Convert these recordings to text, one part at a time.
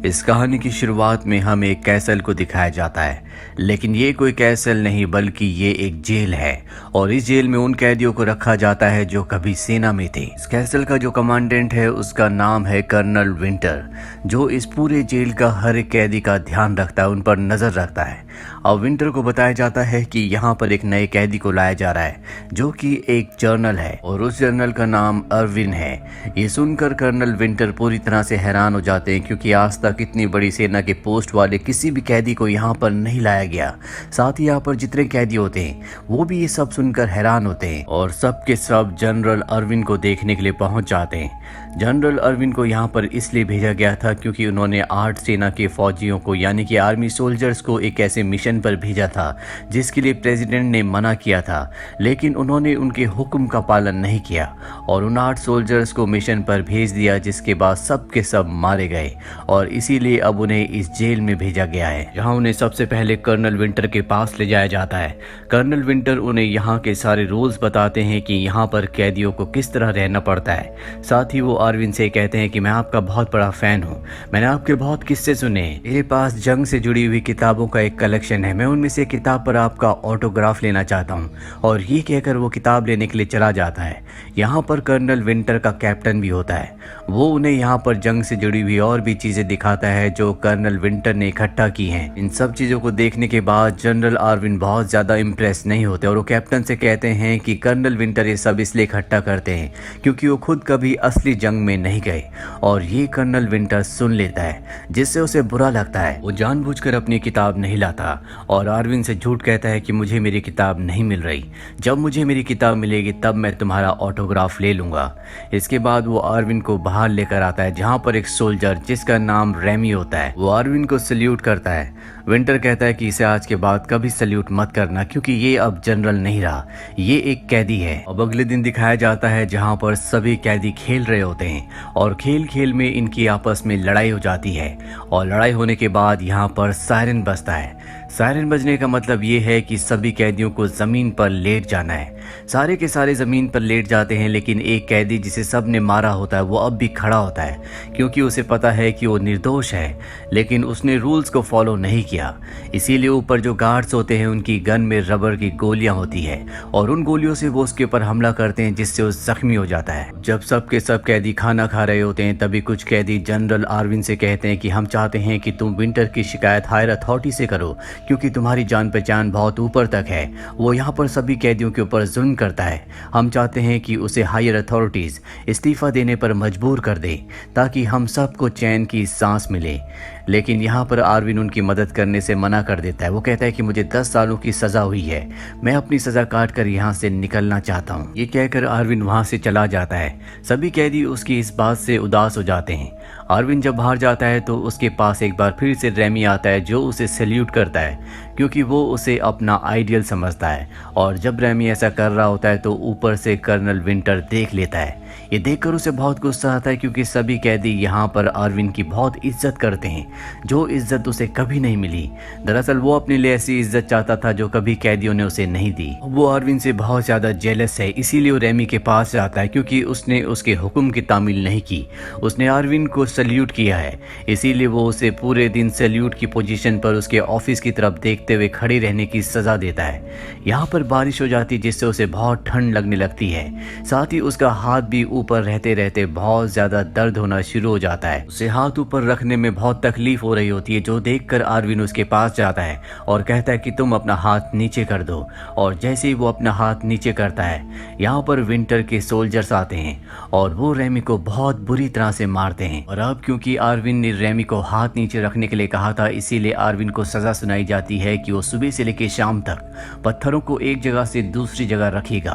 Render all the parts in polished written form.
इस कहानी की शुरुआत में हमें एक कैसल को दिखाया जाता है, लेकिन ये कोई कैसल नहीं बल्कि ये एक जेल है और इस जेल में उन कैदियों को रखा जाता है जो कभी सेना में थे। इस कैसल का जो कमांडेंट है उसका नाम है कर्नल विंटर, जो इस पूरे जेल का हर एक कैदी का ध्यान रखता है, उन पर नजर रखता है। अब विंटर को बताया जाता है कि यहाँ पर एक नए कैदी को लाया जा रहा है जो कि एक जर्नल है और उस जर्नल का नाम अर्विन है। ये सुनकर कर्नल विंटर पूरी तरह से हैरान हो जाते हैं क्योंकि आज तक इतनी बड़ी सेना के पोस्ट वाले किसी भी कैदी को यहाँ पर नहीं लाया गया। साथ ही यहाँ पर जितने कैदी होते हैं वो भी ये सब सुनकर हैरान होते हैं और सब के सब जनरल अर्विन को देखने के लिए पहुंच जाते हैं। जनरल अर्विन को यहाँ पर इसलिए भेजा गया था क्योंकि उन्होंने 8 सेना के फौजियों को यानी कि आर्मी सोल्जर्स को एक ऐसे मिशन पर भेजा था जिसके लिए प्रेसिडेंट ने मना किया था, लेकिन उन्होंने उनके हुक्म का पालन नहीं किया और उन 8 सोल्जर्स को मिशन पर भेज दिया, जिसके बाद सब के सब मारे गए और इसीलिए अब उन्हें इस जेल में भेजा गया है, जहां उन्हें सबसे पहले कर्नल विंटर के पास ले जाया जाता है। कर्नल विंटर उन्हें यहाँ के सारे रूल्स बताते हैं कि यहाँ पर कैदियों को किस तरह रहना पड़ता है। साथ ही वो अर्विन से कहते हैं कि मैं आपका बहुत बड़ा फैन हूँ, मैंने आपके बहुत किस्से सुने हैं, मेरे पास जंग से जुड़ी हुई किताबों का एक कलेक्शन है, मैं उनमें से किताब पर आपका ऑटोग्राफ लेना चाहता हूँ। और ये कहकर वो किताब लेने के लिए चला जाता है। यहाँ पर कर्नल विंटर का कैप्टन भी होता है, वो उन्हें यहाँ पर जंग से जुड़ी हुई और भी चीजें दिखाता है जो कर्नल विंटर ने इकट्ठा की हैं। इन सब चीजों को देखने के बाद जनरल अर्विन बहुत ज्यादा इम्प्रेस नहीं होते और वो कैप्टन से कहते हैं कि कर्नल विंटर ये सब इसलिए इकट्ठा करते हैं क्योंकि वो खुद कभी असली जंग में नहीं गए। और ये कर्नल विंटर सुन लेता है जिससे उसे बुरा लगता है। वो जानबूझकर अपनी किताब नहीं लाता और अर्विन से झूठ कहता है कि मुझे मेरी किताब नहीं मिल रही, जब मुझे मेरी किताब मिलेगी तब मैं तुम्हारा ऑटोग्राफ ले लूंगा। इसके बाद वो अर्विन को बाहर लेकर आता है जहां पर एक सोल्जर जिसका नाम रेमी होता है वो अर्विन को सल्यूट करता है। विंटर कहता है कि इसे आज के बाद कभी सल्यूट मत करना क्योंकि ये अब जनरल नहीं रहा, ये एक कैदी है। अब अगले दिन दिखाया जाता है जहां पर सभी कैदी खेल रहे होते हैं और खेल खेल में इनकी आपस में लड़ाई हो जाती है और लड़ाई होने के बाद यहाँ पर सायरन बजता है। सायरन बजने का मतलब ये है कि सभी कैदियों को जमीन पर लेट जाना है। सारे के सारे जमीन पर लेट जाते हैं, लेकिन एक कैदी जिसे सब ने मारा होता है वो अब भी खड़ा होता है क्योंकि उसे पता है कि वो निर्दोष है, लेकिन उसने रूल्स को फॉलो नहीं किया। इसीलिए ऊपर जो गार्ड्स होते हैं उनकी गन में रबर की गोलियां होती है और उन गोलियों से वो उसके ऊपर हमला करते हैं जिससे वो जख्मी हो जाता है। जब सब के सब कैदी खाना खा रहे होते हैं तभी कुछ कैदी जनरल अर्विन से कहते हैं कि हम चाहते हैं कि तुम विंटर की शिकायत हायर अथॉरिटी से करो क्योंकि तुम्हारी जान पहचान बहुत ऊपर तक है, वो यहाँ पर सभी कैदियों के ऊपर जुल्म करता है। हम चाहते हैं कि उसे हायर अथॉरिटीज इस्तीफा देने पर मजबूर कर दे ताकि हम सबको चैन की सांस मिले। लेकिन यहाँ पर अर्विन उनकी मदद करने से मना कर देता है। वो कहता है कि मुझे 10 सालों की सजा हुई है, मैं अपनी सजा काट कर यहाँ से निकलना चाहता हूँ। ये कहकर अर्विन वहाँ से चला जाता है। सभी कैदी उसकी इस बात से उदास हो जाते हैं। अर्विन जब बाहर जाता है तो उसके पास एक बार फिर से रेमी आता है जो उसे सैल्यूट करता है क्योंकि वो उसे अपना आइडियल समझता है। और जब रेमी ऐसा कर रहा होता है तो ऊपर से कर्नल विंटर देख लेता है। ये देखकर उसे बहुत गुस्सा आता है क्योंकि सभी कैदी यहाँ पर अर्विन की बहुत इज्जत करते हैं, जो इज्जत उसे कभी नहीं मिली। दरअसल वो अपने लिए ऐसी इज्जत चाहता था जो कभी कैदियों ने उसे नहीं दी। वो अर्विन से बहुत ज्यादा जेलस है, इसीलिए वो रेमी के पास जाता है क्योंकि उसने उसके हुक्म की तामील नहीं की। उसने अर्विन को सल्यूट किया है, इसीलिए वो उसे पूरे दिन सल्यूट की पोजीशन पर उसके ऑफिस की तरफ देखते हुए खड़े रहने की सजा देता है। यहाँ पर बारिश हो जाती जिससे उसे बहुत ठंड लगने लगती है। साथ ही उसका हाथ भी ऊपर रहते रहते बहुत ज्यादा दर्द होना शुरू हो जाता है। उसे हाथ ऊपर रखने में बहुत तकलीफ हो रही होती है, जो देखकर अर्विन उसके पास जाता है और कहता है कि तुम अपना हाथ नीचे कर दो। और जैसे ही वो अपना हाथ नीचे करता है यहाँ पर विंटर के सोल्जर्स आते हैं और वो रेमी को बहुत बुरी तरह से मारते हैं। और अब क्योंकि अर्विन ने रेमी को हाथ नीचे रखने के लिए कहा था, इसीलिए अर्विन को सजा सुनाई जाती है कि वो सुबह से लेकर शाम तक पत्थरों को एक जगह से दूसरी जगह रखेगा।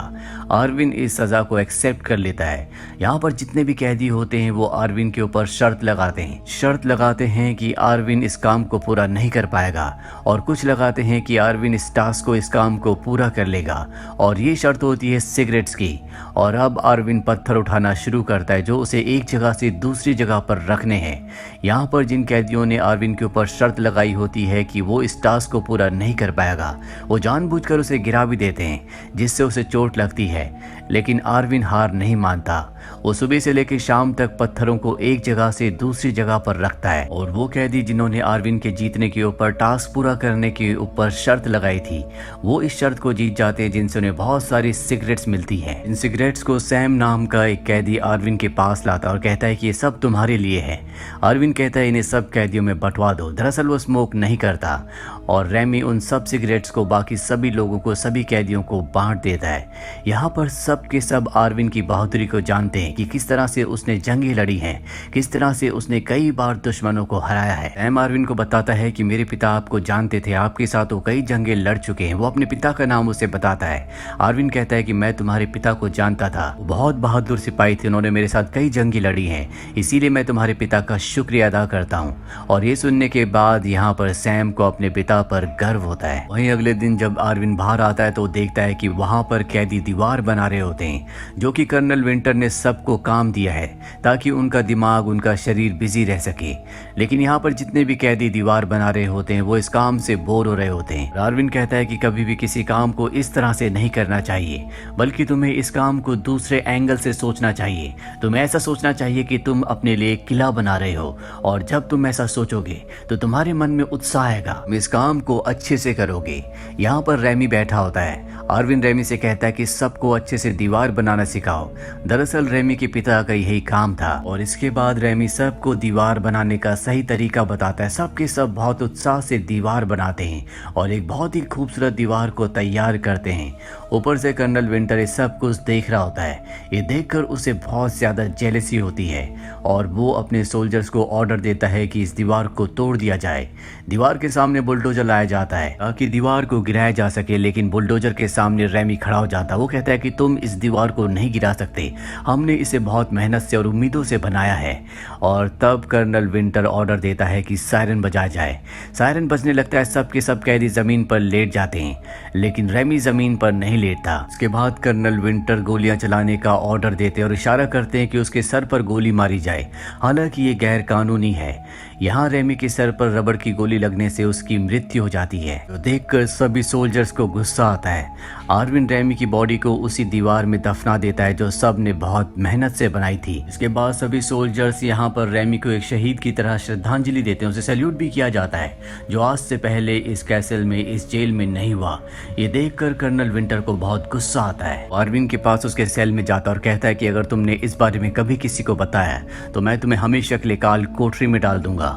अर्विन इस सजा को एक्सेप्ट कर लेता है। यहाँ पर जितने भी कैदी होते हैं वो अर्विन के ऊपर शर्त लगाते हैं कि अर्विन इस काम को पूरा नहीं कर पाएगा और कुछ लगाते हैं कि अर्विन इस टास्क को, इस काम को पूरा कर लेगा। और ये शर्त होती है सिगरेट्स की। और अब अर्विन पत्थर उठाना शुरू करता है जो उसे एक जगह से दूसरी जगह पर रखने हैं। यहाँ पर जिन कैदियों ने अर्विन के ऊपर शर्त लगाई होती है कि वो इस टास्क को पूरा नहीं कर पाएगा, वो जानबूझकर उसे गिरा भी देते हैं जिससे उसे चोट लगती है, लेकिन अर्विन हार नहीं मानता। वो सुबह से लेकर शाम तक पत्थरों को एक जगह से दूसरी जगह पर रखता है और वो कैदी जिन्होंने आरविन के जीतने के ऊपर टास्क पूरा करने के ऊपर शर्त लगाई थी, वो इस शर्त को जीत जाते हैं जिनसे उन्हें बहुत सारी सिगरेट्स मिलती हैं। इन सिगरेट्स को सैम नाम का एक कैदी आरविन के पास लाता है और कहता है कि ये सब तुम्हारे लिए है। आरविन कहता है इन्हें सब कैदियों में बंटवा दो। दरअसल वो स्मोक नहीं करता और रेमी उन सब सिगरेट्स को बाकी सभी लोगों को, सभी कैदियों को बांट देता है। यहाँ पर सब के सब आरविन की बहादुरी को जानते हैं कि किस तरह से उसने जंगें लड़ी हैं, किस तरह से उसने कई बार दुश्मनों को हराया है। सैम आरविन को बताता है कि मेरे पिता आपको जानते थे, आपके साथ वो कई जंगें लड़ चुके हैं। वो अपने पिता का नाम उसे बताता है। आरविन कहता है कि मैं तुम्हारे पिता को जानता था, वो बहुत बहादुर सिपाही थे, उन्होंने मेरे साथ कई जंगें लड़ी हैं, इसीलिए मैं तुम्हारे पिता का शुक्रिया अदा करता हूँ। और ये सुनने के बाद यहाँ पर सैम को अपने पिता पर गर्व होता है। वहीं अगले दिन जब आरविन बाहर आता है तो देखता है कि वहां पर कैदी दीवार बना रहे होते हैं, जो कि कर्नल विंटर ने सबको काम दिया है ताकि उनका दिमाग, उनका शरीर बिजी रह सके। लेकिन यहाँ पर जितने भी कैदी दीवार बना रहे होते हैं वो इस काम से बोर हो रहे होते हैं। आरविन कहता है कि कभी भी किसी काम को इस तरह से नहीं करना चाहिए, बल्कि तुम्हें इस काम को दूसरे एंगल से सोचना चाहिए। तुम्हें ऐसा सोचना चाहिए कि तुम अपने लिए किला बना रहे हो, और जब तुम ऐसा सोचोगे तो तुम्हारे मन में उत्साह आएगा, तुम इस काम को अच्छे से करोगे। यहाँ पर रेमी बैठा होता है। आरविन रेमी से कहता है कि सबको अच्छे से दीवार बनाना सिखाओ। दरअसल रेमी के पिता का यही काम था और इसके बाद रेमी सबको दीवार बनाने का सही तरीका बताता है। सबके सब बहुत उत्साह से दीवार बनाते हैं और एक बहुत ही खूबसूरत दीवार को तैयार करते हैं। ऊपर से कर्नल विंटर ये सब कुछ देख रहा होता है। ये देखकर उसे बहुत ज्यादा जेलसी होती है और वो अपने सोल्जर्स को ऑर्डर देता है कि इस दीवार को तोड़ दिया जाए। दीवार के सामने बुलडोजर लाया जाता है ताकि दीवार को गिराया जा सके, लेकिन बुलडोजर के सामने रेमी खड़ा हो जाता है। वो कहता है कि तुम इस दीवार को नहीं गिरा सकते, हमने इसे बहुत मेहनत से और उम्मीदों से बनाया है। और तब कर्नल विंटर ऑर्डर देता है कि सायरन बजाया जाए। सायरन बजने लगता है, सबके सब कैदी जमीन पर लेट जाते हैं, लेकिन रेमी जमीन पर नहीं लेटता। उसके बाद कर्नल विंटर गोलियां चलाने का ऑर्डर देते और इशारा करते हैं कि उसके सर पर गोली मारी जाए। हालांकि ये गैर कानूनी है। यहाँ रेमी के सर पर रबड़ की गोली लगने से उसकी मृत्यु हो जाती है, तो देखकर सभी सोल्जर्स को गुस्सा आता है। आरविन रेमी की बॉडी को उसी दीवार में दफना देता है जो सब ने बहुत मेहनत से बनाई थी। इसके बाद सभी सोल्जर्स यहाँ पर रेमी को एक शहीद की तरह श्रद्धांजलि देते हैं। उसे सैल्यूट भी किया जाता है, जो आज से पहले इस कैसल में, इस जेल में नहीं हुआ। ये देखकर कर्नल विंटर को बहुत गुस्सा आता है। आरविन के पास उसके सेल में जाता और कहता है कि अगर तुमने इस बारे में कभी किसी को बताया तो मैं तुम्हें हमेशा के लिए काल कोठरी में डाल दूंगा।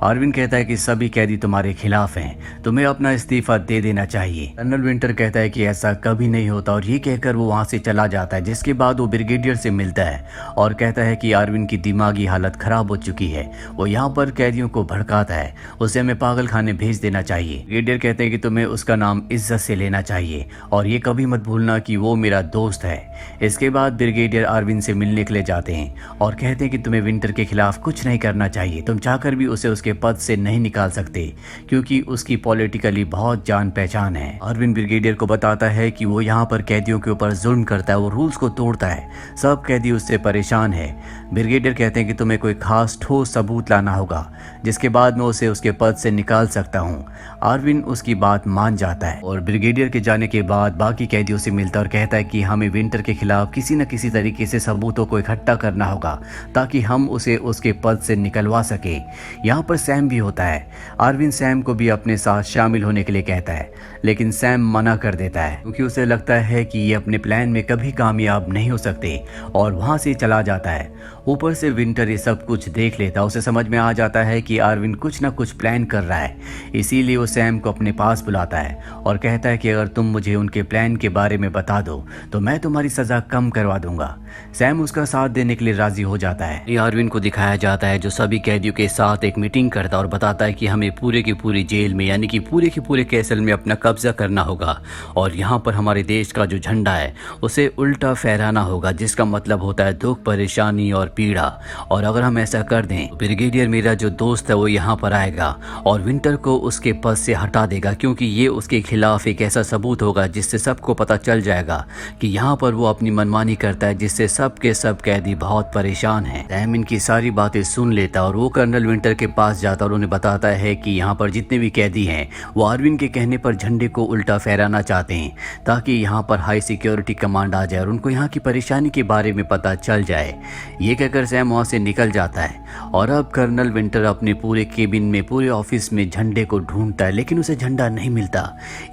आरविन कहता है कि सभी कैदी तुम्हारे खिलाफ हैं, तुम्हें अपना इस्तीफा दे देना चाहिए। कर्नल विंटर कहता है कि ऐसा कभी नहीं होता और ये कहकर वो वहां से चला जाता है। जिसके बाद वो ब्रिगेडियर से मिलता है और कहता है कि आरविन की दिमागी हालत खराब हो चुकी है। वो यहाँ पर कैदियों को भड़काता है, उसे हमें पागल खाने भेज देना चाहिए। ब्रिगेडियर कहते हैं कि तुम्हें उसका नाम इज्जत से लेना चाहिए और ये कभी मत भूलना कि वो मेरा दोस्त है। इसके बाद ब्रिगेडियर आरविन से मिलने के लिए जाते हैं और कहते हैं कि तुम्हें विंटर के खिलाफ कुछ नहीं करना चाहिए, तुम चाहकर भी उसे उसके पद से नहीं निकाल सकते क्योंकि उसकी पॉलिटिकली बहुत जान पहचान है। आरविन ब्रिगेडियर को बताता है कि वो यहाँ पर कैदियों के ऊपर जुल्म करता है, वो रूल्स को तोड़ता है, सब कैदी उससे परेशान है। ब्रिगेडियर कहते हैं कि तुम्हें कोई खास ठोस सबूत लाना होगा जिसके बाद मैं उसे उसके पद से निकाल सकता हूँ। आरविन उसकी बात मान जाता है और ब्रिगेडियर के जाने के बाद बाकी कैदियों से मिलता और कहता है कि हमें विंटर के खिलाफ किसी न किसी तरीके से सबूतों को इकट्ठा करना होगा ताकि हम उसे उसके पद से निकलवा सके। यहाँ पर सैम भी होता है। आरविन सैम को भी अपने साथ शामिल होने के लिए कहता है, लेकिन सैम मना कर देता है क्योंकि उसे लगता है कि ये अपने प्लान में कभी कामयाब नहीं हो सकते और वहां से चला जाता है। ऊपर से विंटर ये सब कुछ देख लेता, उसे समझ में आ जाता है कि आरविन कुछ ना कुछ प्लान कर रहा है, इसीलिए वो सैम को अपने पास बुलाता है और कहता है कि अगर तुम मुझे उनके प्लान के बारे में बता दो तो मैं तुम्हारी सजा कम करवा दूंगा। सैम उसका साथ देने के लिए राजी हो जाता है। ये आरविन को दिखाया जाता है जो सभी कैदियों के साथ एक मीटिंग करता और बताता है कि हमें पूरे की पूरी जेल में यानी कि पूरे के पूरे कैसल में अपना कब्जा करना होगा और यहाँ पर हमारे देश का जो झंडा है उसे उल्टा फहराना होगा, जिसका मतलब होता है दुख, परेशानी और पीड़ा। और अगर हम ऐसा कर दें तो ब्रिगेडियर मेरा मेरा जो दोस्त है वो यहाँ पर आएगा और विंटर को उसके पद से हटा देगा, क्योंकि ये उसके खिलाफ एक ऐसा सबूत होगा जिससे सबको पता चल जाएगा कि यहाँ पर वो अपनी मनमानी करता है, जिससे सब के सब कैदी बहुत परेशान हैं। सैम इनकी सारी बातें सुन लेता और वो कर्नल विंटर के पास जाता और उन्हें बताता है कि यहाँ पर जितने भी कैदी हैं वो आरविन के कहने पर झंडे को उल्टा फहराना चाहते हैं ताकि यहाँ पर हाई सिक्योरिटी कमांड आ जाए और उनको यहाँ की परेशानी के बारे में पता चल जाए। ये कहकर सैम वहाँ से निकल जाता है और अब कर्नल विंटर अपने पूरे केबिन में, पूरे ऑफिस में झंडे को ढूंढता है, लेकिन उसे झंडा नहीं मिलता।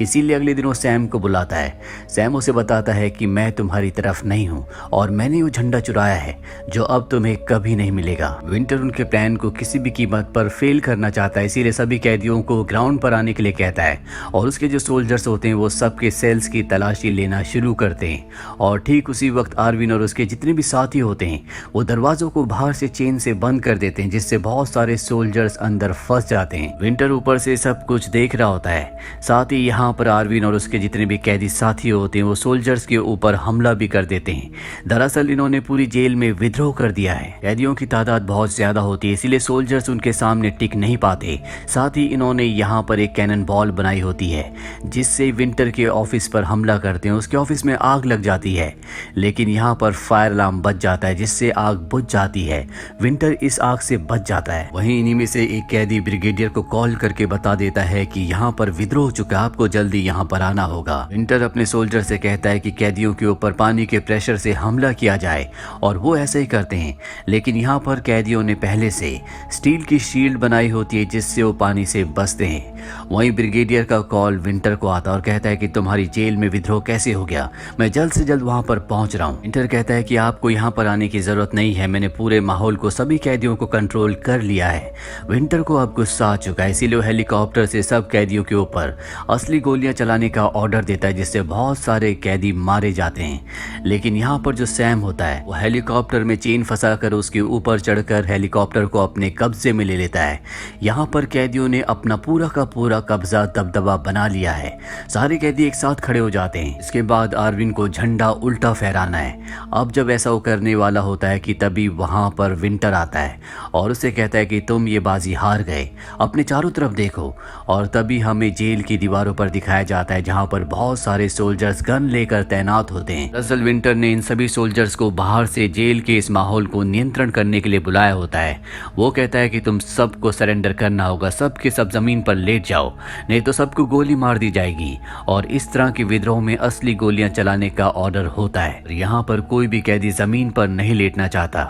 इसीलिए अगले दिन वो सैम को बुलाता है। सैम उसे बताता है कि मैं तुम्हारी तरफ नहीं हूँ और मैंने वो झंडा चुराया है जो अब तुम्हें कभी नहीं मिलेगा। विंटर उनके प्लान को किसी भी कीमत पर फेल करना चाहता है, इसीलिए सभी कैदियों को ग्राउंड पर आने के लिए कहता है और उसके जो सोल्जर्स होते हैं वो सबके सेल्स की तलाशी लेना शुरू करते हैं। और ठीक उसी वक्त आरविन और उसके जितने भी साथी होते हैं वो दरवाजों को बाहर से चेन से बंद कर देते हैं, जिससे बहुत सारे सोल्जर्स अंदर फंस जाते हैं। विंटर ऊपर से सब कुछ देख रहा होता है। साथ ही यहाँ पर आरविन और उसके जितने भी कैदी साथी होते हैं वो सोल्जर्स के ऊपर हमला भी कर देते हैं। दरअसल इन्होंने पूरी जेल में विद्रोह कर दिया है। कैदियों की तादाद बहुत ज्यादा होती है, इसीलिए सोल्जर्स उनके सामने टिक नहीं पाते। साथ ही इन्होंने यहाँ पर एक कैनन बॉल बनाई होती है जिससे विंटर के ऑफिस पर हमला करते हैं। उसके ऑफिस में आग लग जाती है, लेकिन यहाँ पर फायर अलार्म बज जाता है जिससे आग बुझ जाती है। विंटर इस आग से बच जाता है। वहीं इन्हीं में से एक कैदी ब्रिगेडियर को कॉल करके बता देता है कि यहाँ पर विद्रोह हो चुका है, आपको जल्दी यहाँ पर आना होगा। विंटर अपने सोल्जर से कहता है कि कैदियों के ऊपर पानी के प्रेशर से हमला किया जाए और वो ऐसे ही करते हैं, लेकिन यहाँ पर कैदियों ने पहले से स्टील की शील्ड बनाई होती है जिससे वो पानी से बचते हैं। वहीं ब्रिगेडियर का कॉल विंटर को आता और कहता है कि तुम्हारी जेल में विद्रोह कैसे हो गया, मैं जल्द से जल्द वहां पर पहुंच रहा हूं। विंटर कहता है कि आपको यहां पर आने की जरूरत नहीं है, मैंने पूरे माहौल को, सभी कैदियों को कंट्रोल कर लिया है। विंटर को अब गुस्सा आ चुका है, इसीलिए वो हेलीकॉप्टर से सब कैदियों के ऊपर असली गोलियां चलाने का ऑर्डर देता है, जिससे बहुत सारे कैदी मारे जाते हैं। लेकिन यहाँ पर जो सैम होता है वो हेलीकॉप्टर में चेन फंसा कर उसके ऊपर चढ़कर हेलीकॉप्टर को अपने कब्जे में ले लेता है। यहाँ पर कैदियों ने अपना पूरा का पूरा कब्जा दबदबा बना लिया है। सारे कैदी एक साथ खड़े हो जाते हैं। इसके बाद आरविन को झंडा उल्टा फहराना है। अब जब ऐसा वो करने वाला होता है कि तभी वहां पर विंटर आता है और उसे कहता है कि तुम ये बाजी हार गए, अपने चारों तरफ देखो। और तभी हमें जेल की दीवारों पर दिखाया जाता है जहां पर बहुत सारे सोल्जर्स गन लेकर तैनात होते हैं। दरअसल विंटर ने इन सभी सोल्जर्स को बाहर से जेल के इस माहौल को नियंत्रण करने के लिए बुलाया होता है। वो कहता है कि तुम सबको सरेंडर करना होगा, सबके सब जमीन पर लेट जाओ, नहीं तो सबको गोली मार दी जाएगी। और इस तरह के विद्रोह में असली गोलियां चलाने का ऑर्डर होता है। यहाँ पर कोई भी कैदी जमीन पर नहीं लेटना चाहता।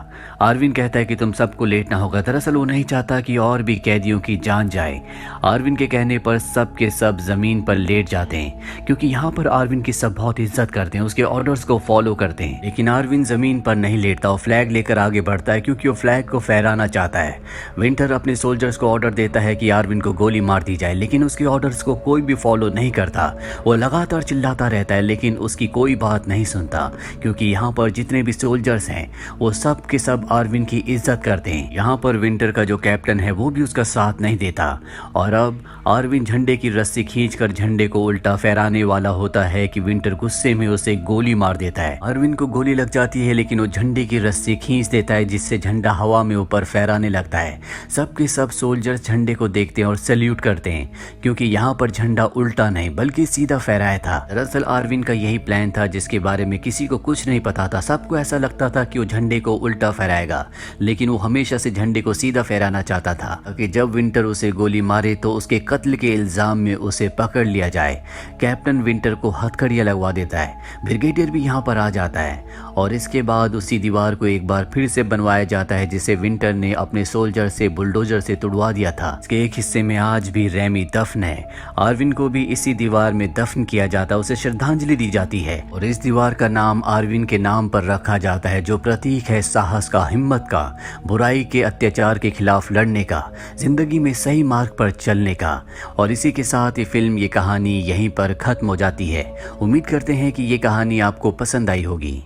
आरविन कहता है कि तुम सबको लेटना होगा। दरअसल वो नहीं चाहता कि और भी कैदियों की जान जाए। आरविन के कहने पर सब के सब जमीन पर लेट जाते हैं, क्योंकि यहाँ पर आरविन की सब बहुत इज्जत करते हैं, उसके ऑर्डर्स को फॉलो करते हैं। लेकिन आरविन जमीन पर नहीं लेटता, वो फ्लैग लेकर आगे बढ़ता है क्योंकि वो फ्लैग को फहराना चाहता है। विंटर अपने सोल्जर्स को ऑर्डर देता है कि आरविन को गोली मार दी जाए, लेकिन उसके ऑर्डर्स को कोई भी फॉलो नहीं करता। वो लगातार चिल्लाता रहता है लेकिन उसकी कोई बात नहीं सुनता, क्योंकि यहाँ पर जितने भी सोल्जर्स हैं वो सब के सब आरविन की इज्जत करते हैं। यहाँ पर विंटर का जो कैप्टन है वो भी उसका साथ नहीं देता और अब आरविन झंडे की रस्सी खींचकर झंडे को उल्टा फहराने वाला होता है कि विंटर गुस्से में उसे गोली मार देता है। आरविन को गोली लग जाती है लेकिन वो झंडे की रस्सी खींच देता है, जिससे झंडा हवा में ऊपर फहराने लगता है। सबके सब सोल्जर्स झंडे को देखते हैं और सैल्यूट करते हैं, क्योंकि यहाँ पर झंडा उल्टा नहीं बल्कि सीधा फहराया था। दरअसल आरविन का यही प्लान था जिसके बारे में किसी को कुछ नहीं पता था। सबको ऐसा लगता था कि वो झंडे को उल्टा फहराएगा, लेकिन वो हमेशा से झंडे को सीधा फहराना चाहता था कि जब विंटर उसे गोली मारे तो उसके कत्ल के इल्जाम में उसे पकड़ लिया जाए। कैप्टन विंटर को हथकड़ियां लगवा देता है। ब्रिगेडियर भी यहाँ पर आ जाता है और इसके बाद उसी दीवार को एक बार फिर से बनवाया जाता है जिसे विंटर ने अपने सोल्जर से बुलडोजर से तुड़वा दिया था। इसके एक हिस्से में आज भी रैमी दफन है। आरविन को भी इसी दीवार में दफन किया जाता है, उसे श्रद्धांजलि दी जाती है और इस दीवार का नाम आरविन के नाम पर रखा जाता है, जो प्रतीक है साहस का, हिम्मत का, बुराई के अत्याचार के खिलाफ लड़ने का, जिंदगी में सही मार्ग पर चलने का। और इसी के साथ ये फिल्म, ये कहानी यहीं पर खत्म हो जाती है। उम्मीद करते हैं कि ये कहानी आपको पसंद आई होगी।